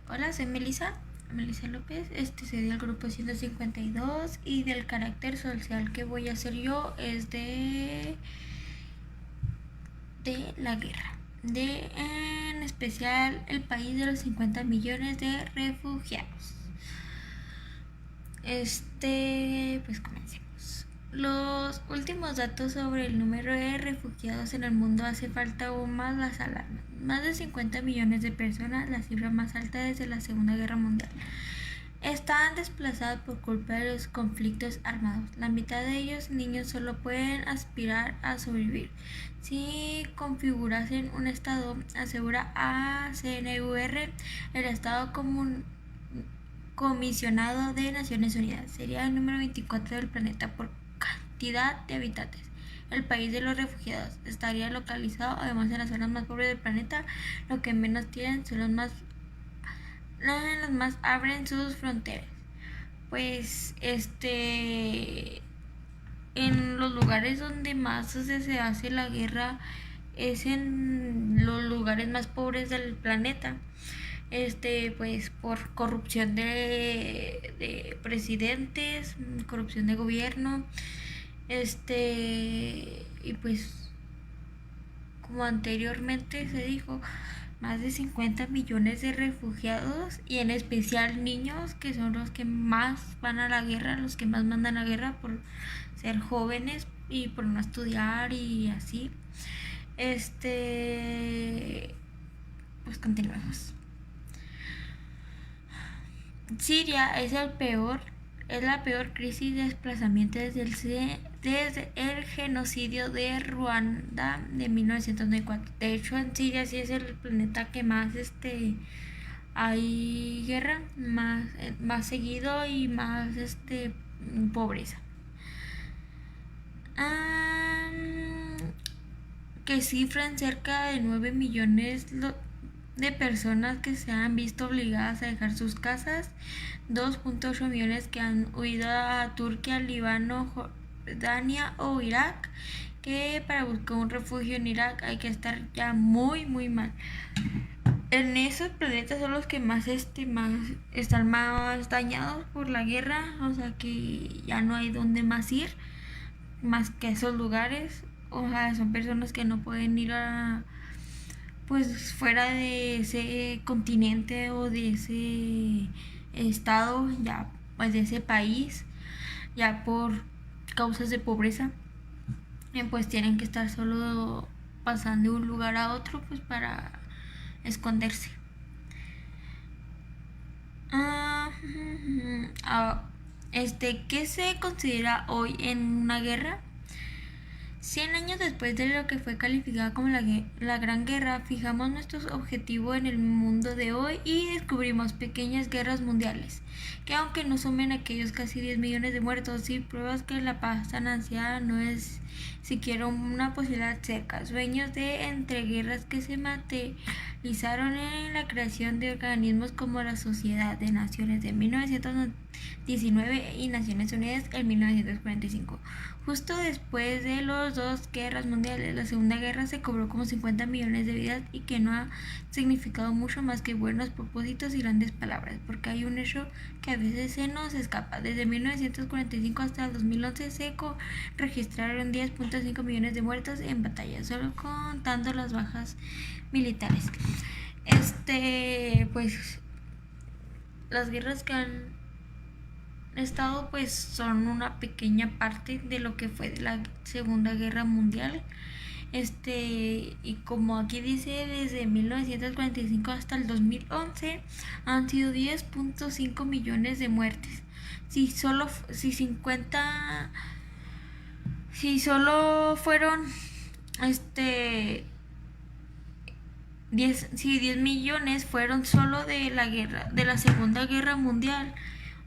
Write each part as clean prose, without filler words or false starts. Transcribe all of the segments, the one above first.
Hola, soy Melissa López. Soy del grupo 152 y del carácter social que voy a hacer yo es de la guerra. En especial el país de los 50 millones de refugiados. Pues comencemos. Los últimos datos sobre el número de refugiados en el mundo hace falta aún más las alarmas. Más de 50 millones de personas, la cifra más alta desde la Segunda Guerra Mundial, están desplazados por culpa de los conflictos armados. La mitad de ellos, niños, solo pueden aspirar a sobrevivir. Si configurasen un estado, asegura ACNUR, el Estado Comisionado de Naciones Unidas, sería el número 24 del planeta por cantidad de habitantes. El país de los refugiados estaría localizado además en las zonas más pobres del planeta. Lo que menos tienen son los más abren sus fronteras. Pues en los lugares donde más se hace la guerra es en los lugares más pobres del planeta. Pues por corrupción de presidentes, corrupción de gobierno, y pues como anteriormente se dijo, más de 50 millones de refugiados y en especial niños, que son los que más van a la guerra, los que más mandan a la guerra por ser jóvenes y por no estudiar y así. Pues continuemos. Siria es la peor crisis de desplazamiento desde el genocidio de Ruanda de 1994. De hecho, en Siria sí es el planeta que más hay guerra, más seguido y más pobreza. Que cifran cerca de 9 millones de personas que se han visto obligadas a dejar sus casas, 2.8 millones que han huido a Turquía, Líbano, Jordania o Irak, que para buscar un refugio en Irak hay que estar ya muy mal. En esos planetas son los que más están más dañados por la guerra, o sea que ya no hay donde más ir más que esos lugares. O sea, son personas que no pueden ir pues fuera de ese continente o de ese estado, ya pues de ese país, ya por causas de pobreza, pues tienen que estar solo pasando de un lugar a otro pues para esconderse. ¿Qué se considera hoy en una guerra? 100 años después de lo que fue calificada como la Gran Guerra, fijamos nuestros objetivos en el mundo de hoy y descubrimos pequeñas guerras mundiales, que aunque no sumen aquellos casi 10 millones de muertos, sí pruebas que la paz tan ansiada no es siquiera una posibilidad cerca. Sueños de entreguerras que se materializaron en la creación de organismos como la Sociedad de Naciones de 1919 y Naciones Unidas en 1945. Justo después de las dos guerras mundiales, la Segunda Guerra se cobró como 50 millones de vidas y que no ha significado mucho más que buenos propósitos y grandes palabras, porque hay un hecho que a veces se nos escapa. Desde 1945 hasta el 2011 se registraron 10.5 millones de muertos en batalla, solo contando las bajas militares. Pues las guerras que han estado pues son una pequeña parte de lo que fue la Segunda Guerra Mundial. Y como aquí dice, desde 1945 hasta el 2011 han sido 10.5 millones de muertes. Si solo fueron 10 millones fueron solo de la Segunda Guerra Mundial.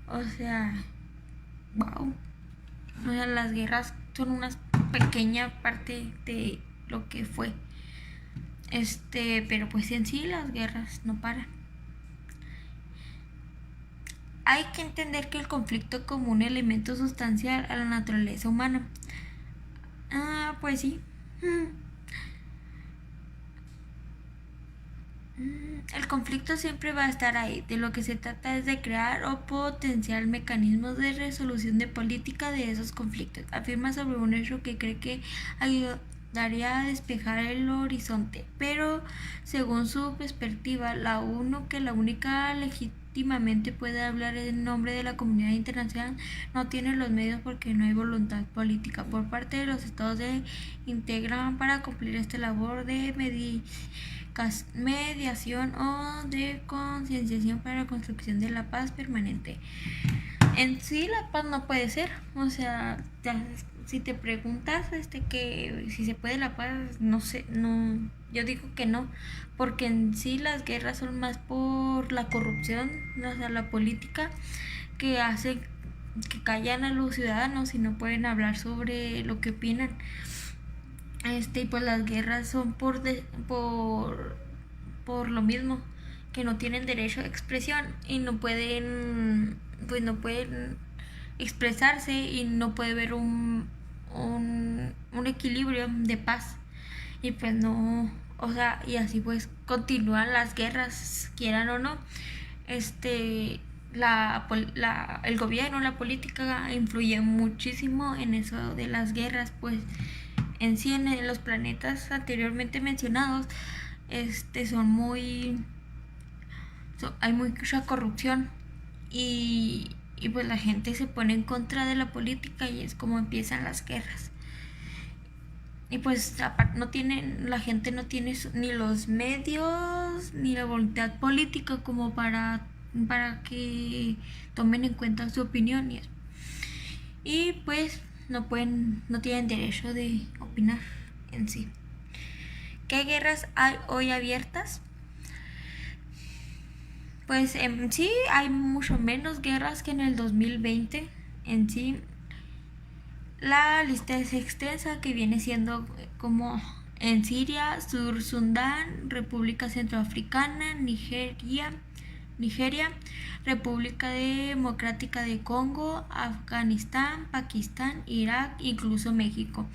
O sea, wow. O sea, las guerras son una pequeña parte de lo que fue. Pero pues en sí las guerras no paran. Hay que entender que el conflicto como un elemento sustancial a la naturaleza humana. Pues sí. El conflicto siempre va a estar ahí. De lo que se trata es de crear o potenciar mecanismos de resolución de política de esos conflictos. Afirma sobre un hecho que cree que ayudaría a despejar el horizonte, pero según su perspectiva, la única legítimamente puede hablar en nombre de la comunidad internacional, no tiene los medios porque no hay voluntad política por parte de los estados de integran para cumplir esta labor de mediación o de concienciación para la construcción de la paz permanente. En sí la paz no puede ser, o sea, si te preguntas que si se puede la paz, no sé, no, yo digo que no, porque en sí las guerras son más por la corrupción, o sea, la política que hace que callan a los ciudadanos y no pueden hablar sobre lo que opinan. Y pues las guerras son por lo mismo, que no tienen derecho a expresión y no pueden expresarse y no puede haber un equilibrio de paz. Y pues no, o sea, y así pues continúan las guerras, quieran o no. El gobierno, la política influye muchísimo en eso de las guerras, pues en sí en los planetas anteriormente mencionados hay mucha corrupción y pues la gente se pone en contra de la política y es como empiezan las guerras. Y pues la gente no tiene ni los medios ni la voluntad política como para que tomen en cuenta su opinión y pues no tienen derecho de opinar en sí. ¿Qué guerras hay hoy abiertas? Pues en sí hay mucho menos guerras que en el 2020. En sí la lista es extensa, que viene siendo como en Siria, Sur Sudán, República Centroafricana, Nigeria, República Democrática de Congo, Afganistán, Pakistán, Irak, incluso México.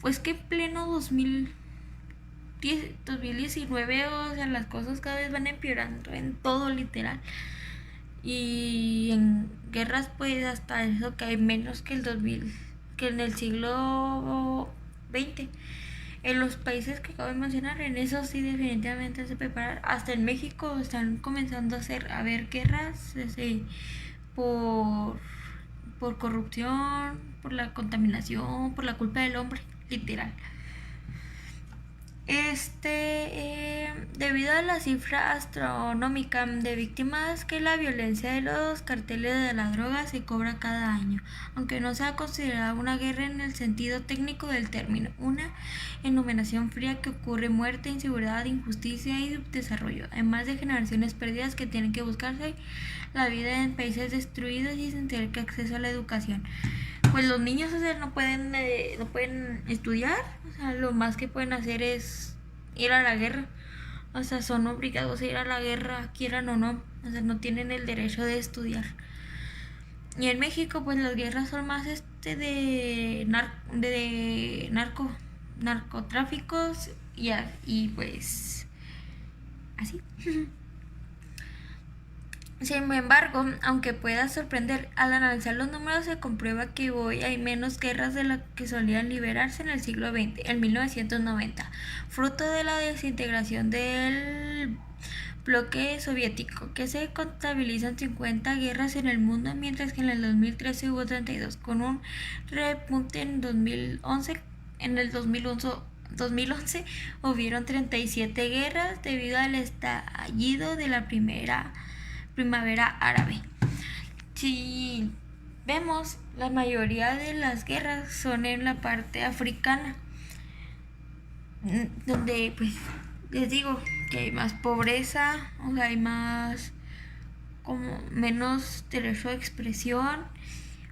Pues que en pleno 2019, o sea, las cosas cada vez van empeorando en todo, literal. Y en guerras pues hasta eso que hay menos que que en el siglo XX. En los países que acabo de mencionar, en eso sí definitivamente se preparan. Hasta en México están comenzando a haber guerras por, por corrupción, por la contaminación, por la culpa del hombre, literal. Debido a la cifra astronómica de víctimas que la violencia de los carteles de la droga se cobra cada año, aunque no sea considerada una guerra en el sentido técnico del término, una enumeración fría que ocurre muerte, inseguridad, injusticia y subdesarrollo, además de generaciones perdidas que tienen que buscarse la vida en países destruidos y sin tener acceso a la educación. Pues los niños, o sea, no pueden estudiar, o sea, lo más que pueden hacer es ir a la guerra, o sea, son obligados a ir a la guerra, quieran o no, o sea, no tienen el derecho de estudiar. Y en México, pues las guerras son más de narcotráficos y pues así. Sin embargo, aunque pueda sorprender, al analizar los números se comprueba que hoy hay menos guerras de las que solían liberarse en el siglo XX, en 1990, fruto de la desintegración del bloque soviético, que se contabilizan 50 guerras en el mundo, mientras que en el 2013 hubo 32, con un repunte en 2011. En el 2011 hubieron 37 guerras debido al estallido de la primavera árabe. Si vemos, la mayoría de las guerras son en la parte africana, donde pues les digo que hay más pobreza, o sea, hay más como menos derecho a expresión,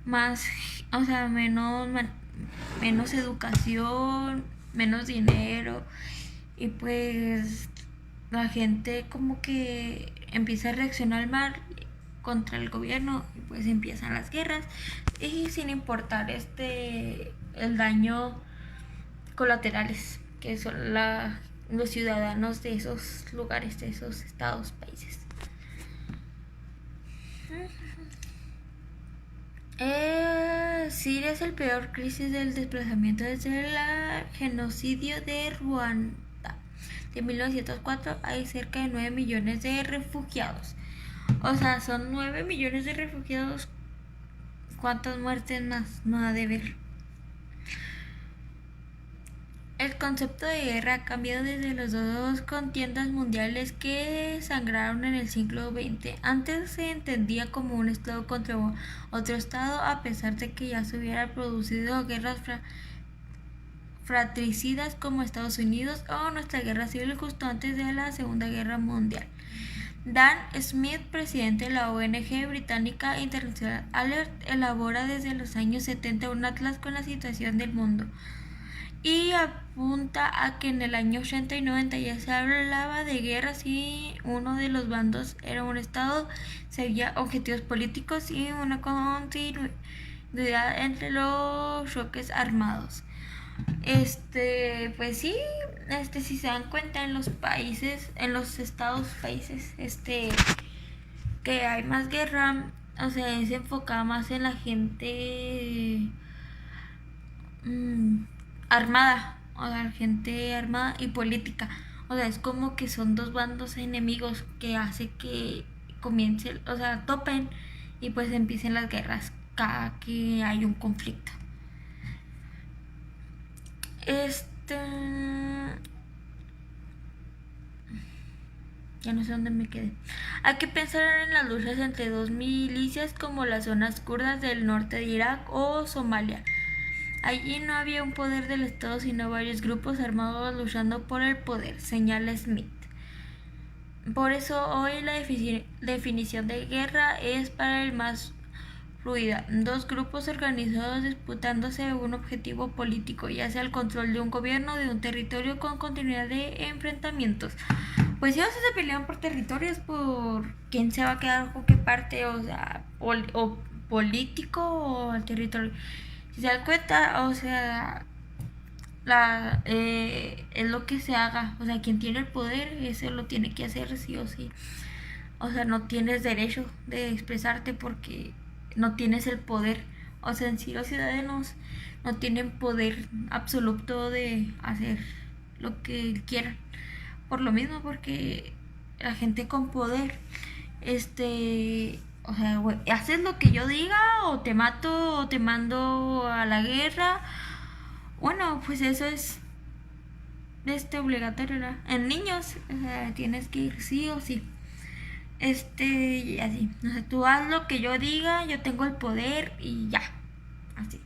más, o sea, menos educación, menos dinero, y pues la gente como que empieza a reaccionar mal contra el gobierno y pues empiezan las guerras, y sin importar el daño colaterales, que son los ciudadanos de esos lugares, de esos estados, países. Siria es el peor crisis del desplazamiento desde el genocidio de Ruanda de 1904. Hay cerca de 9 millones de refugiados. O sea, son 9 millones de refugiados. ¿Cuántas muertes más no ha de ver? El concepto de guerra ha cambiado desde las dos contiendas mundiales que sangraron en el siglo XX. Antes se entendía como un estado contra otro estado, a pesar de que ya se hubieran producido guerras fratricidas como Estados Unidos o nuestra guerra civil justo antes de la Segunda Guerra Mundial. Dan Smith, presidente de la ONG británica International Alert, elabora desde los años 70 un atlas con la situación del mundo y apunta a que en el año 80 y 90 ya se hablaba de guerras y uno de los bandos era un estado, se había objetivos políticos y una continuidad entre los choques armados. Pues sí, si se dan cuenta en los países, en los estados, países, que hay más guerra, o sea, se enfoca más en la gente armada, o sea, gente armada y política. O sea, es como que son dos bandos enemigos que hace que comiencen, o sea, topen y pues empiecen las guerras cada que hay un conflicto. Ya no sé dónde me quedé. Hay que pensar en las luchas entre dos milicias como las zonas kurdas del norte de Irak o Somalia. Allí no había un poder del Estado, sino varios grupos armados luchando por el poder, señala Smith. Por eso hoy la definición de guerra es para el más fluida. Dos grupos organizados disputándose un objetivo político, ya sea el control de un gobierno o de un territorio con continuidad de enfrentamientos. Pues si se pelean por territorios, por quién se va a quedar con qué parte, o sea, o político o el territorio. Si se dan cuenta, o sea, es lo que se haga, o sea, quien tiene el poder, ese lo tiene que hacer sí o sí. O sea, no tienes derecho de expresarte porque no tienes el poder. O sea, en sí los ciudadanos no tienen poder absoluto de hacer lo que quieran. Por lo mismo, porque la gente con poder, o sea, güey, haces lo que yo diga, o te mato, o te mando a la guerra. Bueno, pues eso es obligatorio, ¿verdad? En niños, o sea, tienes que ir sí o sí. Y así. O sea, tú haz lo que yo diga, yo tengo el poder y ya. Así.